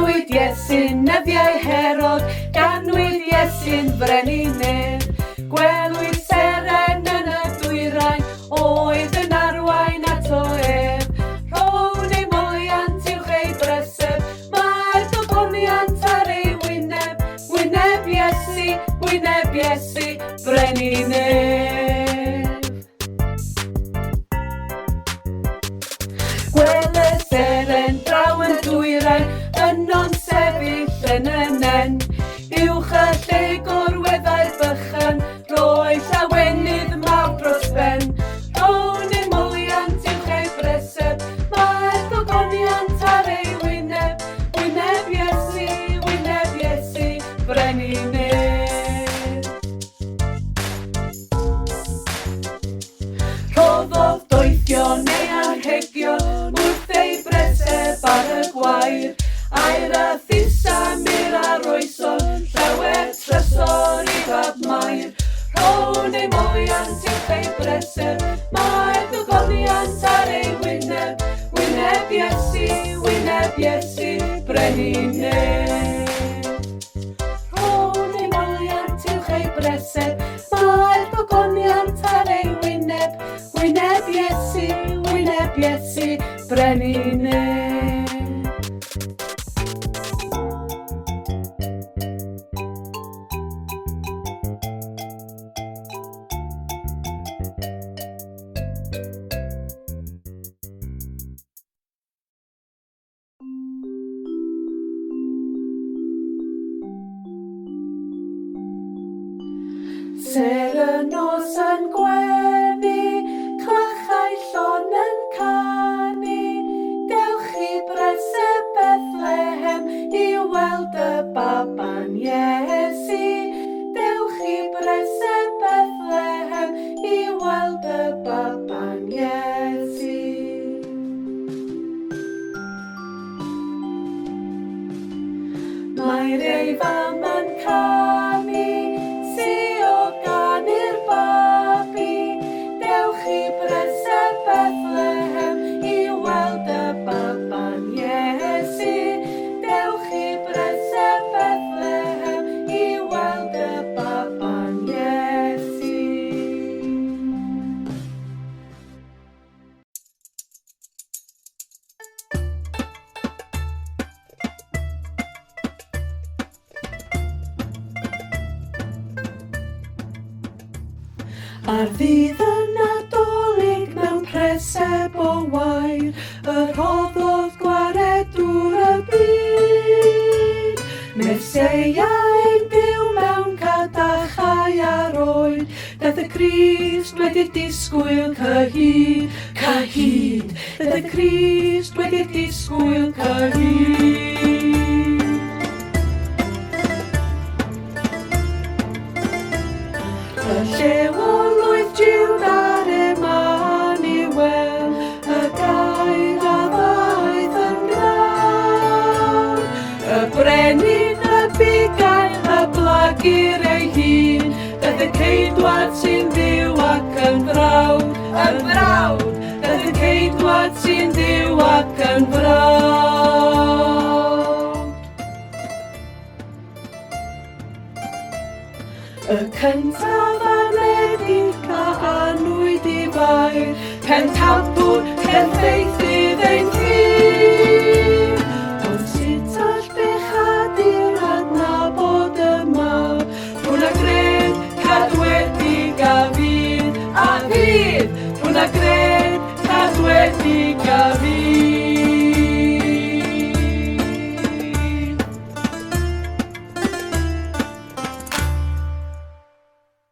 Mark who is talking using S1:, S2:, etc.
S1: Ganwyd Iesu'n nyddiau Herod, ganwyd Iesu'n frenin. Gwelwyd seren yn y dwyrain, oedd yn arwain ato ef. Rhown ei moliant uwch ei brysur, mae'r gogoniant ar ei wyneb. Wyneb Iesu, brenin ef. Gwel y seren draw yn dwyrain, yno'n sefyll yn y nen. Uwch y lle gorweddau'r bychan, roedd llawenydd mawr dros ben. Rhown ei moliant uwch ei brysur, mae'r gogoniant ar ei wyneb. Wyneb Iesu, brenin ef. Rhoddodd doethio neu anrhegion wrth ei breseb ar y gwair. A'r athisamir ar oeson, llawer trysor i fab mair. Rhown ei moliant uwch ei brysur, mae'r gogoniant ar ei wyneb. Wyneb Iesu, brenin ef. Rhown ei moliant uwch ei brysur, mae'r gogoniant ar ei wyneb. Wyneb Iesu, brenin ef. Ser y nos yn gwenu, clychau llon yn canu. Dewch i breseb Bethlehem i weld y baban Iesu. Dewch i breseb Bethlehem i weld y baban Iesu. Mae'r ei fam yn canu, breseb Bethlehem i weld y baban Iesu. Dewch i breseb Bethlehem i weld y baban Iesu. Ar ddydd y Nadolig mewn preseb o wair, rhoddodd gwaredwr y byd. Meseia ein byw mewn cadachau ar oed, daeth y Crist wedi'r disgwyl cyhyd. Daeth y Crist wedi'r disgwyl cyhyd. Y llew o lwyth Jiwd ar Emmanuel, y gair a ddaeth yn grawd. Y brenin, y bugail, y blagir ei hun, daeth y ceidwad sy'n dduw ac yn frawd. Daeth y ceidwad sy'n dduw ac yn frawd. Y cyntaf anedig a anwyd i fair, pentawdwr, ffeithydd ein ffyr. Oedd sut all bechadur adnabod y mawr, rhw'n a gred cadwedig a fydd, rhw'n a gred cadwedig